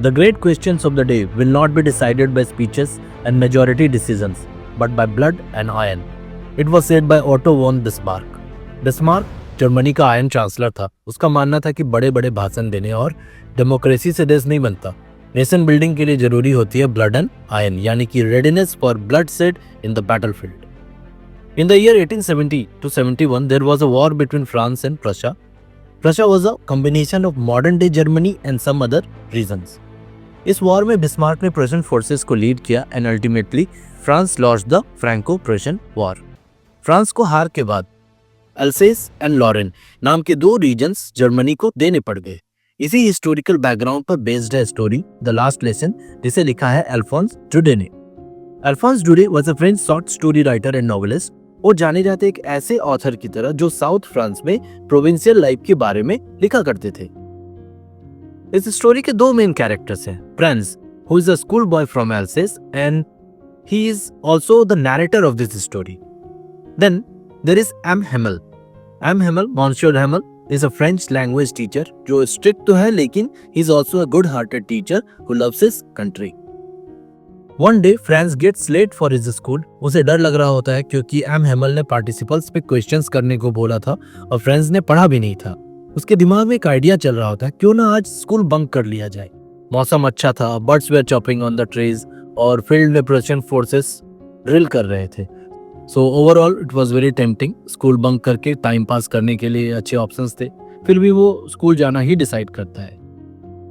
The great questions of the day will not be decided by speeches and majority decisions, but by blood and iron. It was said by Otto von Bismarck. Bismarck Germany का iron chancellor था। उसका मानना था कि बड़े बड़े भाषण देने और डेमोक्रेसी से देश नहीं बनता। नेशन बिल्डिंग के लिए जरूरी होती है ब्लड एंड आयरन, यानी कि readiness for blood said in the battlefield. In the year 1870 to 71, there was a war between France and Prussia. Prussia was a combination of modern-day Germany and some other reasons. इस war में Bismarck ने Prussian forces को lead किया and ultimately France lost the Franco-Prussian war. France को हार के बाद अल्सेस and Lauren नाम के दो रीजन्स जर्मनी को देने पड़ गए। इसी हिस्टोरिकल बैकग्राउंड पर बेस्ड है स्टोरी द लास्ट लेसन, जिसे लिखा है अल्फोंस डुडे ने। Alphonse Daudet was a French short story writer and novelist. वो जाने जाते एक ऐसे ऑथर की तरह जो साउथ फ्रांस में प्रोविंशियल लाइफ के बारे में लिखा करते थे। इस स्टोरी के दो मेन कैरेक्टर्स हैं, Prince who is a school boy from Alsace and he is also the narrator of this story. Then there is M Hamel. M Hamel, monsieur Hamel is a French language teacher जो strict तो है लेकिन he is also a good hearted teacher who loves his country. One day France gets late for his school. उसे डर लग रहा होता है क्योंकि एम हेमल ने पार्टिसिपल्स पे क्वेश्चंस करने को बोला था और फ्रांस ने पढ़ा भी नहीं था। उसके दिमाग में एक आइडिया चल रहा होता है, क्यों ना आज स्कूल बंक कर लिया जाए। मौसम अच्छा था, birds were chirping on the trees और फील्ड में प्रुशियन फोर्सेस ड्रिल कर रहे थे। So overall it was very tempting. School bunk करके टाइम पास करने के लिए अच्छे ऑप्शंस थे, फिर भी वो स्कूल जाना ही डिसाइड करता है।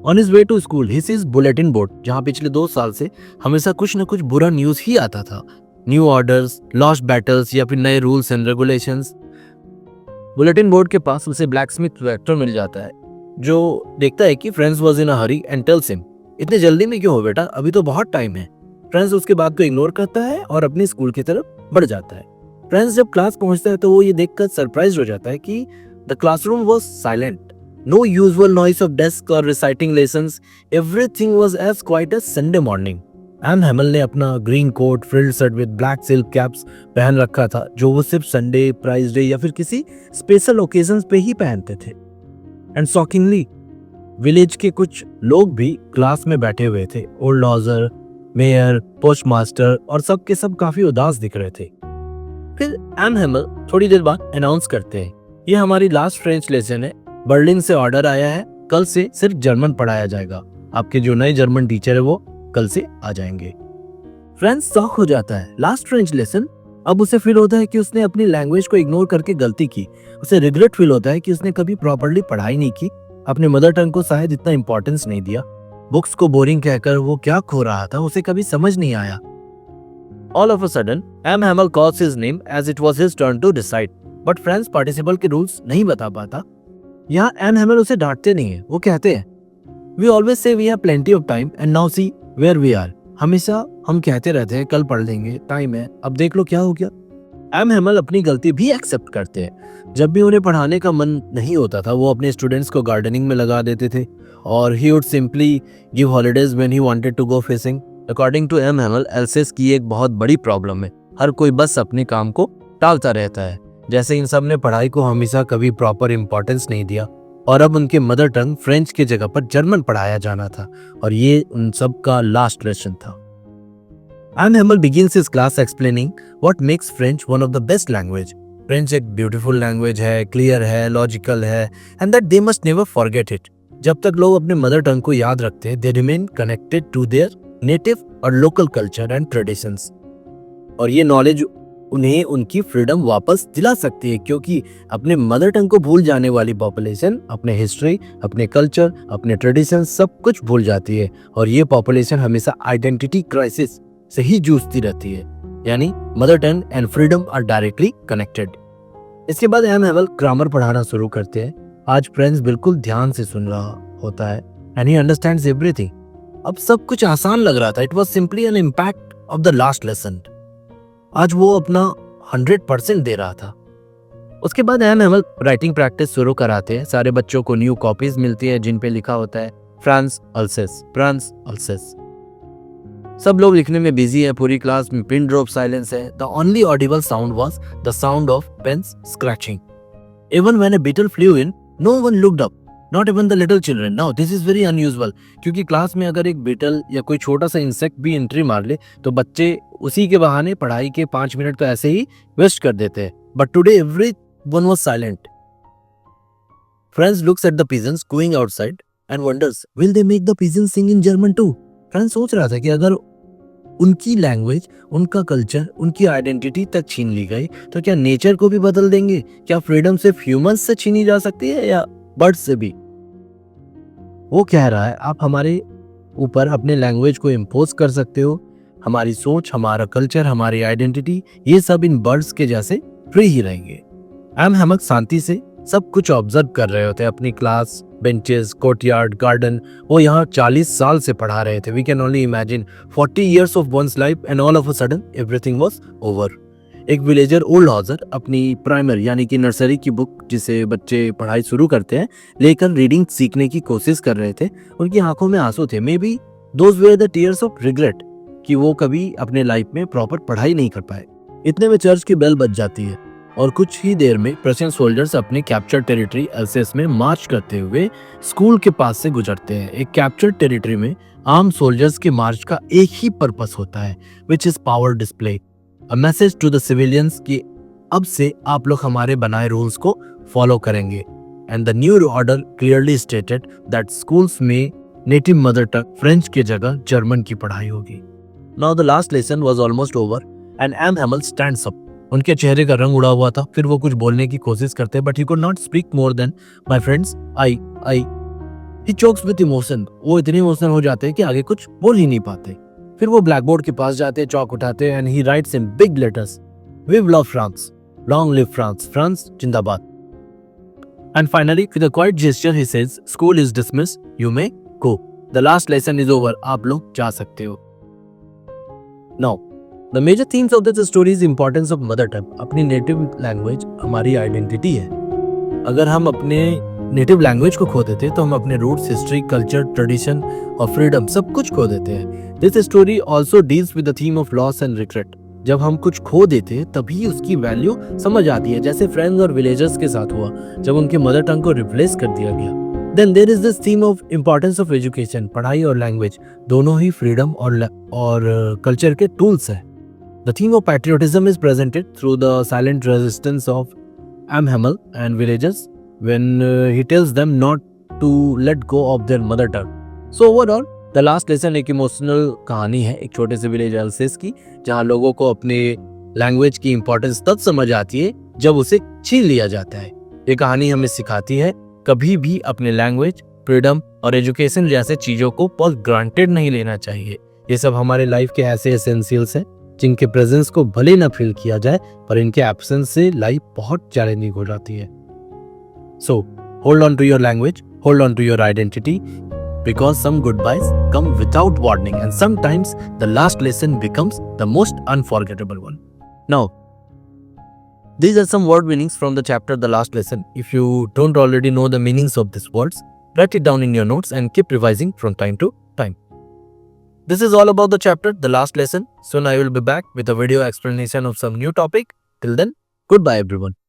On his way to school ही सीज बुलेटिन बोर्ड, जहाँ पिछले 2 साल से हमेशा कुछ न कुछ बुरा न्यूज ही आता था। न्यू ऑर्डर्स, लॉस्ट बैटल्स या फिर नए rules and regulations. Bulletin board के पास उसे ब्लैकस्मिथ वेक्टर मिल जाता है जो देखता है कि France was in a Hari and tells him, इतने जल्दी में क्यों हो बेटा, अभी तो बहुत टाइम है। फ्रांस उसके बात को इग्नोर करता है और अपनी स्कूल की तरफ बढ़ जाता है। फ्रांस जब क्लास पहुंचता है तो वो ये देखकर सरप्राइज हो जाता है कि the classroom was silent. No usual noise of desk or reciting lessons. Everything was as quiet as Sunday morning. M Hamel ने अपना green coat frilled shirt with black silk caps पहन रखा था, जो वो सिर्फ संडे, प्राइज डे या फिर किसी स्पेशल ओकेजन्स पे ही पहनते थे। एंड शॉकिंगली विलेज के कुछ लोग भी क्लास में बैठे हुए थे। ओल्ड ऑजर, मेयर, पोस्टमास्टर और सब के सब काफी उदास दिख रहे थे। फिर एम हेमल थोड़ी देर बाद अनाउंस करते हैं, ये हमारी लास्ट फ्रेंच लेसन है। बर्लिन से ऑर्डर आया है, कल से सिर्फ जर्मन पढ़ाया जाएगा। आपके जो नए जर्मन टीचर है वो कल से आ जाएंगे। फ्रांस शॉक हो जाता है। Last French lesson. अब उसे फील होता है कि उसने अपनी लैंग्वेज को इग्नोर करके गलती की। उसे रिग्रेट फील होता है कि उसने कभी प्रॉपर्ली पढ़ाई नहीं की, अपने मदर टंग को शायद इतना इंपॉर्टेंस नहीं दिया। बुक्स को बोरिंग कहकर वो क्या खो रहा था उसे कभी समझ नहीं आया। All of a sudden M Hamel calls his name as it was his turn to decide, but France participle के रूल्स नहीं बता पाता। यहाँ एम हेमल उसे डांटते नहीं है, वो कहते हैं we always say we have plenty of time and now see where we are. हमेशा हम कहते रहते हैं कल पढ़ लेंगे, टाइम है, अब देख लो क्या हो गया। एम हेमल अपनी गलती भी एक्सेप्ट करते हैं। जब भी उन्हें पढ़ाने का मन नहीं होता था वो अपने स्टूडेंट्स को गार्डनिंग में लगा देते थे और he would simply give holidays when he wanted to go fishing. According to M Hamel, Alsace की एक बहुत बड़ी प्रॉब्लम है, हर कोई बस अपने काम को टालता रहता है। जैसे इन सब ने पढ़ाई को हमेशा कभी प्रॉपर इंपॉर्टेंस नहीं दिया और अब उनके मदर टंग फ्रेंच की जगह पर जर्मन पढ़ाया जाना था और ये उन सब का लास्ट लेसन था। M Hamel begins his class explaining what makes French one of the best language. French एक ब्यूटीफुल लैंग्वेज है, क्लियर है, लॉजिकल है and that they must never forget it. जब तक लोग अपने मदर टंग को याद रखते हैं they remain connected to their native और लोकल कल्चर एंड ट्रेडिशंस। और ये नॉलेज उन्हें उनकी फ्रीडम वापस दिला सकती है, क्योंकि अपने मदर टंग को भूल जाने वाली पॉपुलेशन अपने हिस्ट्री, अपने कल्चर, अपने ट्रेडिशन सब कुछ भूल जाती है और ये पॉपुलेशन हमेशा आइडेंटिटी क्राइसिस से ही जूझती रहती है। यानी mother tongue and freedom are directly connected. इसके बाद एम हेमल ग्रामर पढ़ाना शुरू करते हैं। आज फ्रेंच बिल्कुल ध्यान से सुन रहा होता है एंड ही अंडरस्टैंड्स एवरीथिंग। अब सब कुछ आसान लग रहा था। It was simply an impact of the last lesson. आज वो अपना 100% दे रहा था। उसके बाद एम हेमल राइटिंग प्रैक्टिस शुरू कराते हैं। सारे बच्चों को न्यू कॉपीज मिलती है जिन पे लिखा होता है फ्रांस अल्सेस, फ्रांस अल्सेस। सब लोग लिखने में बिजी है। पूरी क्लास में पिन ड्रॉप साइलेंस है। The only audible sound was the sound of pens scratching. Even when a beetle flew in, no one looked up. Not even the little children. Now this is very unusual, क्योंकि class में अगर एक beetle या कोई छोटा सा insect भी entry मार ले तो बच्चे उसी के बहाने पढ़ाई के 5 मिनट तो ऐसे ही वेस्ट कर देते हैं। But today everyone was silent. Franz looks at the pigeons going outside and wonders will they make the pigeons sing in German too. Franz सोच रहा था कि अगर उनकी लैंग्वेज, उनका कल्चर, उनकी आइडेंटिटी तक छीन ली गई तो क्या नेचर को भी बदल देंगे? क्या फ्रीडम सिर्फ ह्यूमंस से छीनी जा सकती है या बर्ड्स से भी? वो कह रहा है आप हमारे ऊपर अपने लैंग्वेज को इम्पोज कर सकते हो, हमारी सोच, हमारा कल्चर, हमारी आइडेंटिटी, ये सब इन बर्ड्स के जैसे फ्री ही रहेंगे। एम हैमक शांति से सब कुछ ऑब्जर्व कर रहे होते, अपनी क्लास, बेंचेस, कोर्टयार्ड, गार्डन। वो यहाँ 40 साल से पढ़ा रहे थे। We can only imagine 40 years of one's life and all of a sudden everything was over। एक विलेजर ओल्ड हॉजर अपनी प्राइमरी यानी कि नर्सरी की बुक, जिसे बच्चे पढ़ाई शुरू करते हैं, लेकर रीडिंग सीखने की कोशिश कर रहे थे। उनकी आंखों में आंसू थे। Maybe those were the tears of regret, कि वो कभी अपने लाइफ में प्रॉपर पढ़ाई नहीं कर पाए। इतने में चर्च की बेल बज जाती है और कुछ ही देर में प्रशियन सोल्जर्स अपने कैप्चर टेरिटरी एल्सेस में मार्च करते हुए स्कूल के पास से गुजरते हैं। एक कैप्चर टेरिटरी में आर्म सोल्जर्स के मार्च का एक ही पर्पस होता है, which is power display, a message to the civilians कि अब से आप लोग हमारे बनाए रूल्स को फॉलो करेंगे। And the new order clearly stated that schools में नेटिव मदर टंग फ्रेंच की जगह जर्मन की पढ़ाई होगी। Now the last lesson was almost over and M Hamel stands up. उनके चेहरे का रंग उड़ा हुआ था। फिर वो कुछ बोलने की कोशिश करते, but he could not speak more than my friends I. He chokes with emotion. वो इतने इमोशनल हो जाते हैं कि आगे कुछ बोल ही नहीं पाते। फिर वो ब्लैक बोर्ड के पास जाते, चौक उठाते and he writes in big letters, we love France, long live France, France जिंदाबाद। And finally with a quiet gesture he says, school is dismissed, you may go, the last lesson is over, आप लोग जा सकते हो। Now The major themes of this story is importance of mother tongue। अपनी native language हमारी identity है। अगर हम अपने नेटिव लैंग्वेज को खो देते तो हम अपने रूट्स, हिस्ट्री, कल्चर, ट्रेडिशन और फ्रीडम सब कुछ खो देते हैं। This story also deals with the theme of loss and regret. जब हम कुछ खो देते हैं तभी उसकी वैल्यू समझ आती है, जैसे फ्रेंड्स और विलेजर्स के साथ हुआ जब उनके मदर टंग को रिप्लेस कर दिया गया। Then there is this theme of importance of education। पढ़ाई और लैंग्वेज दोनों ही फ्रीडम और कल्चर के टूल्स हैं। The theme of patriotism is presented through the silent resistance of Am Hamel and villagers when he tells them not to let go of their mother tongue। So overall, the last lesson एक emotional कहानी है एक छोटे से village else's की, जहाँ लोगों को अपने लैंग्वेज की इंपॉर्टेंस तब समझ आती है जब उसे छीन लिया जाता है। ये कहानी हमें सिखाती है कभी भी अपने लैंग्वेज, फ्रीडम और एजुकेशन जैसे चीज़ों को फॉर ग्रांटेड नहीं लेना चाहिए। ये सब हमारे लाइफ के ऐसे एसेंशियल्स हैं जिनके प्रेजेंस को भले ना फील किया जाए, पर इनके एब्सेंस से लाइफ बहुत चैलेंजिंग हो जाती है। So hold on to your language, hold on to your identity, because some goodbyes come without warning and sometimes the last lesson becomes the most unforgettable one. Now, these are some word meanings from the chapter The Last Lesson. If you don't already know the meanings of these words, write it down in your notes and keep revising from time to time. This is all about the chapter The Last Lesson. Soon I will be back with a video explanation of some new topic. Till then, goodbye everyone.